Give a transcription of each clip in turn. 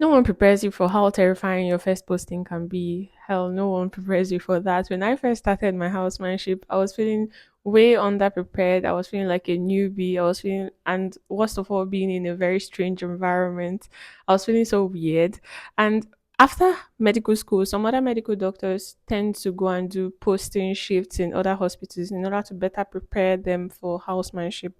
No one prepares you for how terrifying your first posting can be. Hell, no one prepares you for that. When I first started my housemanship, I was feeling way underprepared. I was feeling like a newbie. I was feeling, and worst of all, being in a very strange environment. I was feeling so weird. And after medical school, some other medical doctors tend to go and do posting shifts in other hospitals in order to better prepare them for housemanship.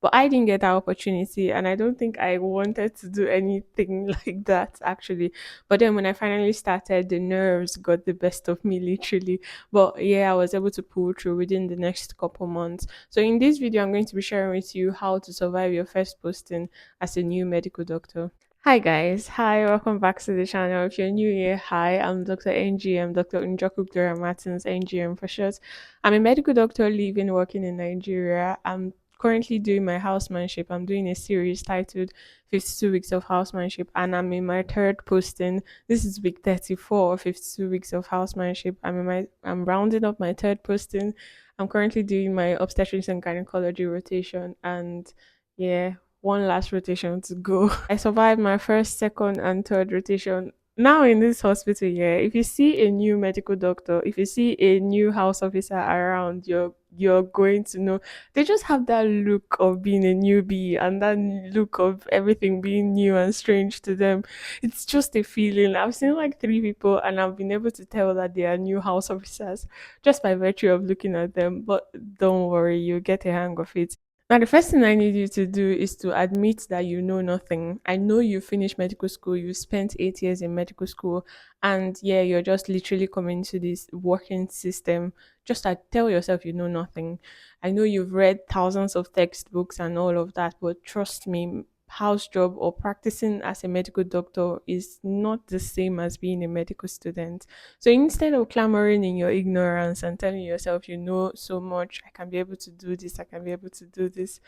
But I didn't get that opportunity, and I don't think I wanted to do anything like that actually. But then when I finally started, the nerves got the best of me literally. But yeah, I was able to pull through within the next couple months. So in this video, I'm going to be sharing with you how to survive your first posting as a new medical doctor. Hi guys, hi, welcome back to the channel. If you're new here, hi, I'm Dr. NGM, Dr. Njoku Gloria Martins, NGM for short. I'm a medical doctor living, working in Nigeria. I'm currently doing my housemanship. I'm doing a series titled 52 Weeks of Housemanship, and I'm in my third posting. This is week 34 of 52 Weeks of Housemanship. I'm rounding up my third posting. I'm currently doing my obstetrics and gynecology rotation, and yeah, one last rotation to go. I survived my first, second, and third rotation. Now in this hospital, yeah, if you see a new medical doctor, if you see a new house officer around, you're going to know they just have that look of being a newbie and that look of everything being new and strange to them. It's just a feeling. I've seen like three people and I've been able to tell that they are new house officers just by virtue of looking at them. But don't worry, you'll get a hang of it. Now, the first thing I need you to do is to admit that you know nothing. I know you finished medical school, you spent 8 years in medical school, and yeah, you're just literally coming to this working system. Just tell yourself you know nothing. I know you've read thousands of textbooks and all of that, but trust me, house job or practicing as a medical doctor is not the same as being a medical student. So instead of clamoring in your ignorance and telling yourself you know so much, I can be able to do this, I can be able to do this,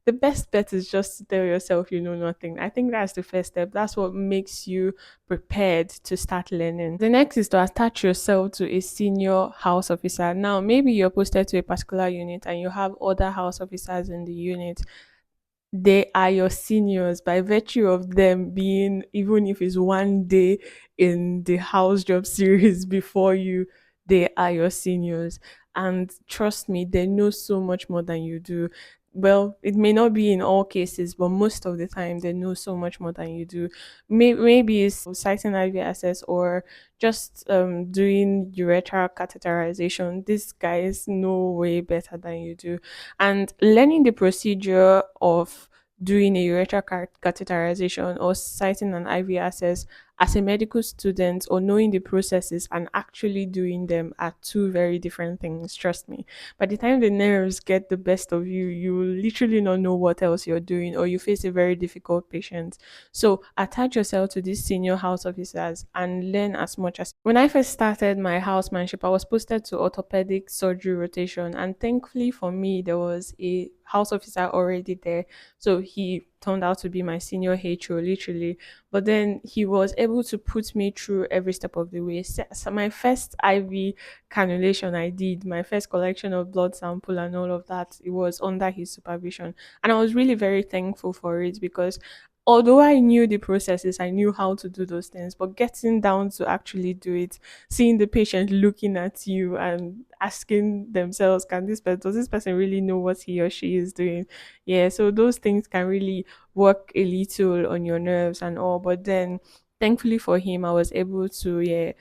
the best bet is just to tell yourself you know nothing. I think that's the first step. That's what makes you prepared to start learning. The next is to attach yourself to a senior house officer. Now, maybe you're posted to a particular unit and you have other house officers in the unit. They are your seniors by virtue of them being, even if it's one day in the house job series before you, they are your seniors. And trust me, they know so much more than you do. Well, it may not be in all cases, but most of the time they know so much more than you do. Maybe it's citing IV access or just doing urethral catheterization. These guys know way better than you do, and learning the procedure of doing a urethral catheterization or citing an IV access as a medical student or knowing the processes and actually doing them are two very different things, trust me. By the time the nerves get the best of you, you will literally not know what else you're doing or you face a very difficult patient. So attach yourself to these senior house officers and learn as much as. When I first started my housemanship, I was posted to orthopedic surgery rotation, and thankfully for me, there was a house officer already there. So he turned out to be my senior HO, literally. But then he was able to put me through every step of the way. So my first IV cannulation I did, my first collection of blood sample and all of that, it was under his supervision. And I was really very thankful for it because although I knew the processes, I knew how to do those things, but getting down to actually do it, seeing the patient looking at you and asking themselves, does this person really know what he or she is doing? Yeah, so those things can really work a little on your nerves and all. But then thankfully for him, I was able to, yeah,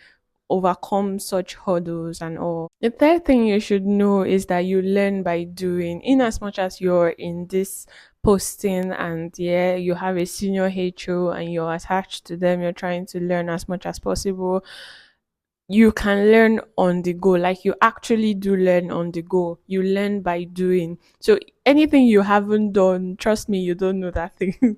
overcome such hurdles and all. The third thing you should know is that you learn by doing. In as much as you're in this posting and yeah, you have a senior HO and you're attached to them, you're trying to learn as much as possible. You can learn on the go, like you actually do learn on the go. You learn by doing. So anything you haven't done, trust me, you don't know that thing.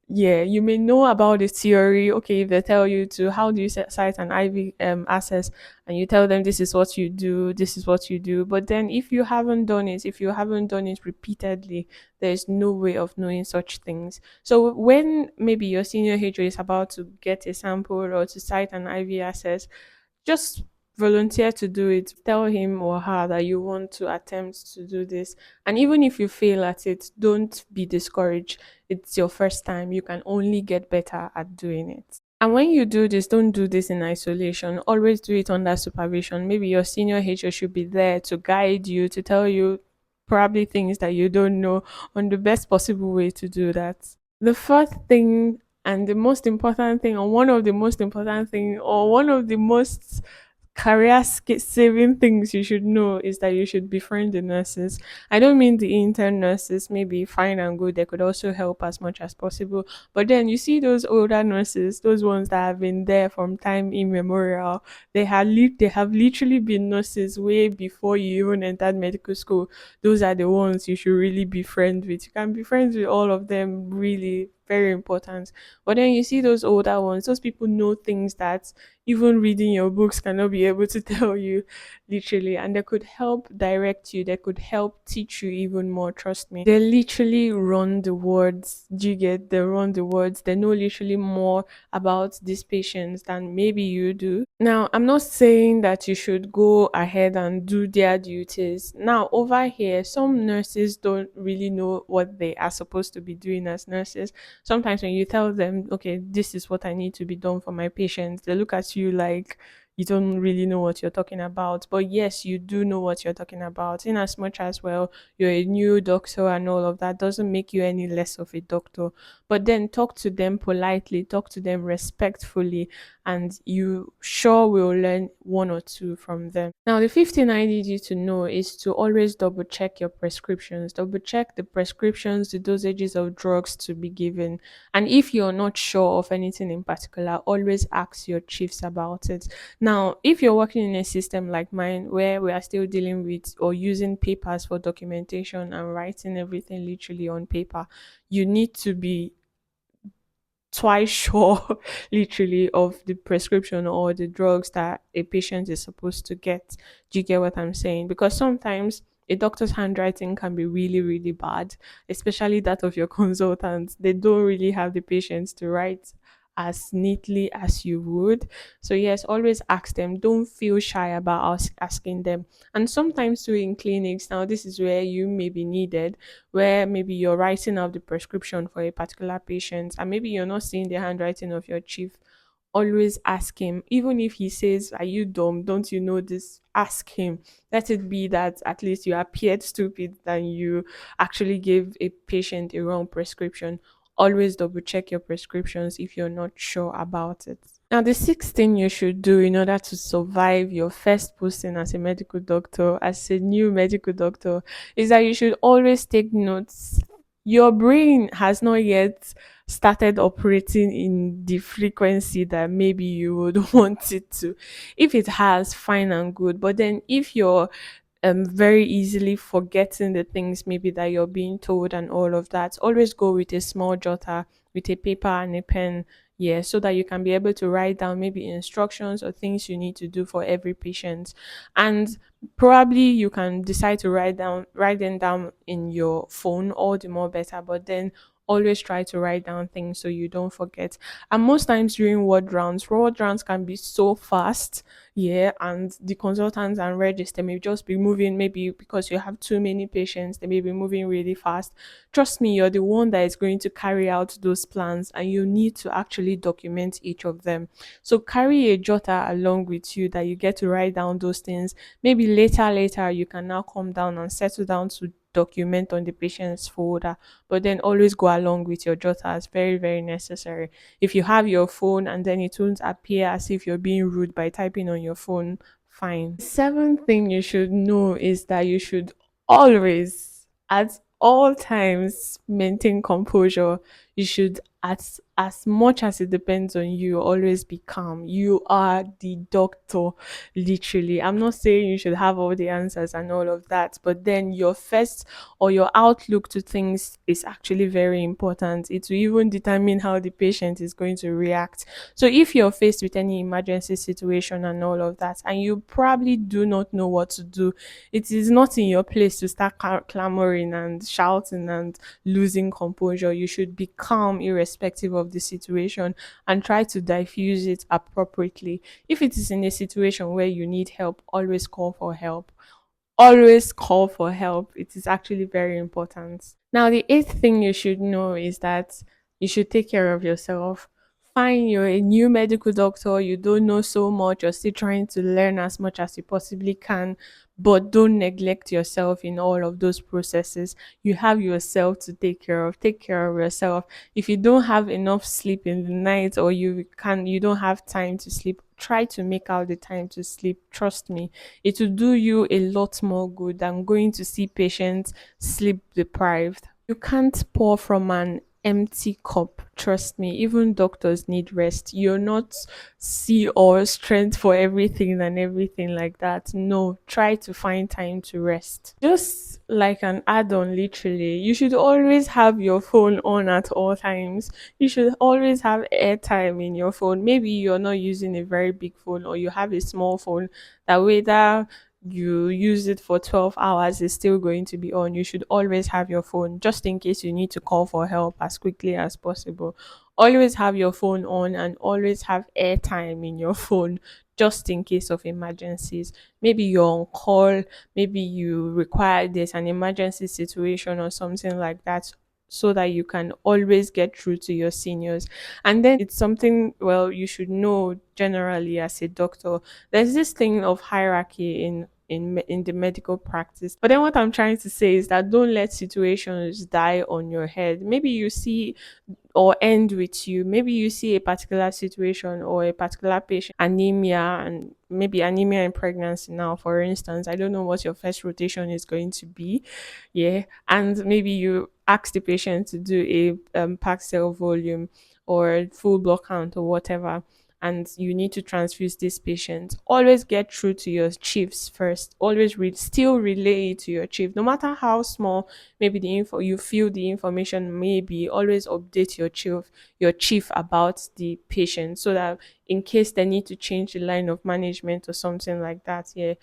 Yeah, you may know about the theory. Okay, if they tell you to how do you cite an IV access, and you tell them this is what you do, this is what you do. But then if you haven't done it, if you haven't done it repeatedly, there's no way of knowing such things. So when maybe your senior HO is about to get a sample or to cite an IV access, just volunteer to do it. Tell him or her that you want to attempt to do this. And even if you fail at it, don't be discouraged. It's your first time. You can only get better at doing it. And when you do this, don't do this in isolation. Always do it under supervision. Maybe your senior HO should be there to guide you, to tell you probably things that you don't know on the best possible way to do that. The fourth thing and the most important thing, or one of the most important thing, or one of the most saving things you should know is that you should befriend the nurses. I don't mean the intern nurses, maybe fine and good, they could also help as much as possible. But then you see those older nurses, those ones that have been there from time immemorial. They have literally been nurses way before you even entered medical school. Those are the ones you should really be friends with. You can be friends with all of them, really very important. But then you see those older ones, those people know things that even reading your books cannot be able to tell you, literally, and they could help direct you, they could help teach you even more. Trust me, they literally run the words. Do you get? They run the words. They know literally more about these patients than maybe you do. Now, I'm not saying that you should go ahead and do their duties. Now, over here, some nurses don't really know what they are supposed to be doing as nurses. Sometimes when you tell them, okay, this is what I need to be done for my patients, they look at you like you don't really know what you're talking about. But yes, you do know what you're talking about. In as much as, well, you're a new doctor and all of that doesn't make you any less of a doctor. But then talk to them politely, talk to them respectfully, and you sure will learn one or two from them. Now, the fifth thing I need you to know is to always double check your prescriptions, double check the prescriptions, the dosages of drugs to be given. And if you're not sure of anything in particular, always ask your chiefs about it. Now, if you're working in a system like mine where we are still dealing with or using papers for documentation and writing everything literally on paper, you need to be twice sure literally of the prescription or the drugs that a patient is supposed to get. Do you get what I'm saying? Because sometimes a doctor's handwriting can be really, really bad, especially that of your consultants. They don't really have the patience to write as neatly as you would. So yes, always ask them. Don't feel shy about asking them. And sometimes too in clinics, now this is where you may be needed, where maybe you're writing out the prescription for a particular patient and maybe you're not seeing the handwriting of your chief. Always ask him. Even if he says, are you dumb, don't you know this, ask him. Let it be that at least you appeared stupid than you actually gave a patient a wrong prescription. Always double check your prescriptions if you're not sure about it. Now, the sixth thing you should do in order to survive your first posting as a medical doctor, as a new medical doctor, is that you should always take notes. Your brain has not yet started operating in the frequency that maybe you would want it to. If it has, fine and good. But then if you're very easily forgetting the things maybe that you're being told and all of that, always go with a small jotter, with a paper and a pen, yeah, so that you can be able to write down maybe instructions or things you need to do for every patient. And probably you can decide to write them down in your phone, all the more better. But then always try to write down things so you don't forget. And most times during ward rounds can be so fast, yeah, and the consultants and register may just be moving, maybe because you have too many patients, they may be moving really fast. Trust me, you're the one that is going to carry out those plans and you need to actually document each of them. So carry a jotter along with you that you get to write down those things. Maybe later you can now come down and settle down to document on the patient's folder, but then always go along with your jotters. Very, very necessary. If you have your phone and then it won't appear as if you're being rude by typing on your phone, fine. Seventh thing you should know is that you should always, at all times, maintain composure. You should, as much as it depends on you, always be calm. You are the doctor, literally. I'm not saying you should have all the answers and all of that, but then your first or your outlook to things is actually very important. It will even determine how the patient is going to react. So if you're faced with any emergency situation and all of that, and you probably do not know what to do, it is not in your place to start clamoring and shouting and losing composure. You should be calm irrespective of the situation and try to diffuse it appropriately. If it is in a situation where you need help, always call for help. Always call for help. It is actually very important. Now, the eighth thing you should know is that you should take care of yourself. Fine, you're a new medical doctor, you don't know so much, you're still trying to learn as much as you possibly can, but don't neglect yourself in all of those processes. You have yourself to take care of. Take care of yourself. If you don't have enough sleep in the night, or you don't have time to sleep, try to make out the time to sleep. Trust me, it will do you a lot more good than going to see patients sleep deprived. You can't pour from an empty cup. Trust me, even doctors need rest. You're not see or strength for everything and everything like that. No, try to find time to rest. Just like an add-on, literally, you should always have your phone on at all times. You should always have airtime in your phone. Maybe you're not using a very big phone, or you have a small phone that whether you use it for 12 hours is still going to be on. You should always have your phone just in case you need to call for help as quickly as possible. Always have your phone on and always have airtime in your phone just in case of emergencies. Maybe you're on call, maybe you require there's an emergency situation or something like that, so that you can always get through to your seniors. And then it's something, well, you should know generally as a doctor. There's this thing of hierarchy in the medical practice. But then what I'm trying to say is that don't let situations die on your head. Maybe you see or end with you. Maybe you see a particular situation or a particular patient anemia, and maybe anemia in pregnancy now, for instance. I don't know what your first rotation is going to be. Yeah. And maybe you ask the patient to do a packed cell volume or full blood count or whatever, and you need to transfuse this patient. Always get through to your chiefs first. Always still relay it to your chief, no matter how small maybe the info you feel the information may be. Always update your chief about the patient, so that in case they need to change the line of management or something like that. Yeah,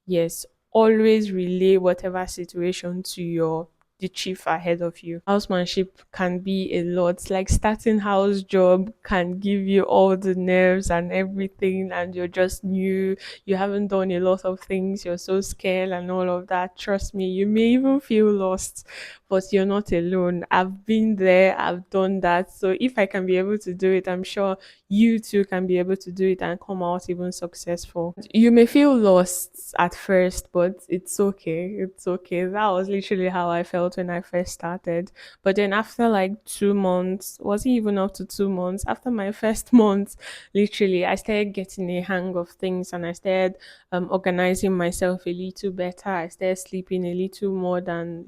yes, always relay whatever situation to your the chief ahead of you. Housemanship can be a lot. Like starting house job can give you all the nerves and everything, and you're just new. You haven't done a lot of things. You're so scared and all of that. Trust me, you may even feel lost, but you're not alone. I've been there. I've done that. So if I can be able to do it, I'm sure you too can be able to do it and come out even successful. You may feel lost at first, but it's okay. It's okay. That was literally how I felt when I first started. But then after like 2 months, was it even up to 2 months? After my first month, literally, I started getting a hang of things, and I started organizing myself a little better. I started sleeping a little more than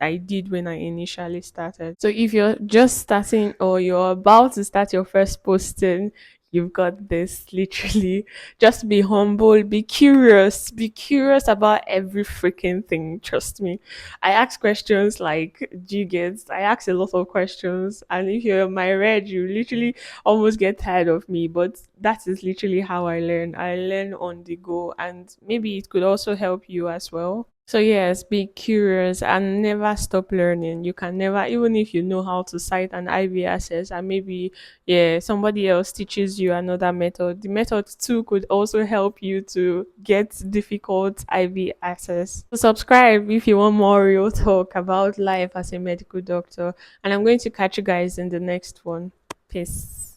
I did when I initially started. So if you're just starting or you're about to start your first posting, you've got this. Literally, just be humble, be curious about every freaking thing. Trust me. I ask questions like, do you get? I ask a lot of questions, and if you're my red, you literally almost get tired of me. But that is literally how I learn. I learn on the go, and maybe it could also help you as well. So yes, be curious and never stop learning. You can never, even if you know how to cite an IV access, and maybe somebody else teaches you another method. The method too could also help you to get difficult IV access. So subscribe if you want more real talk about life as a medical doctor. And I'm going to catch you guys in the next one. Peace.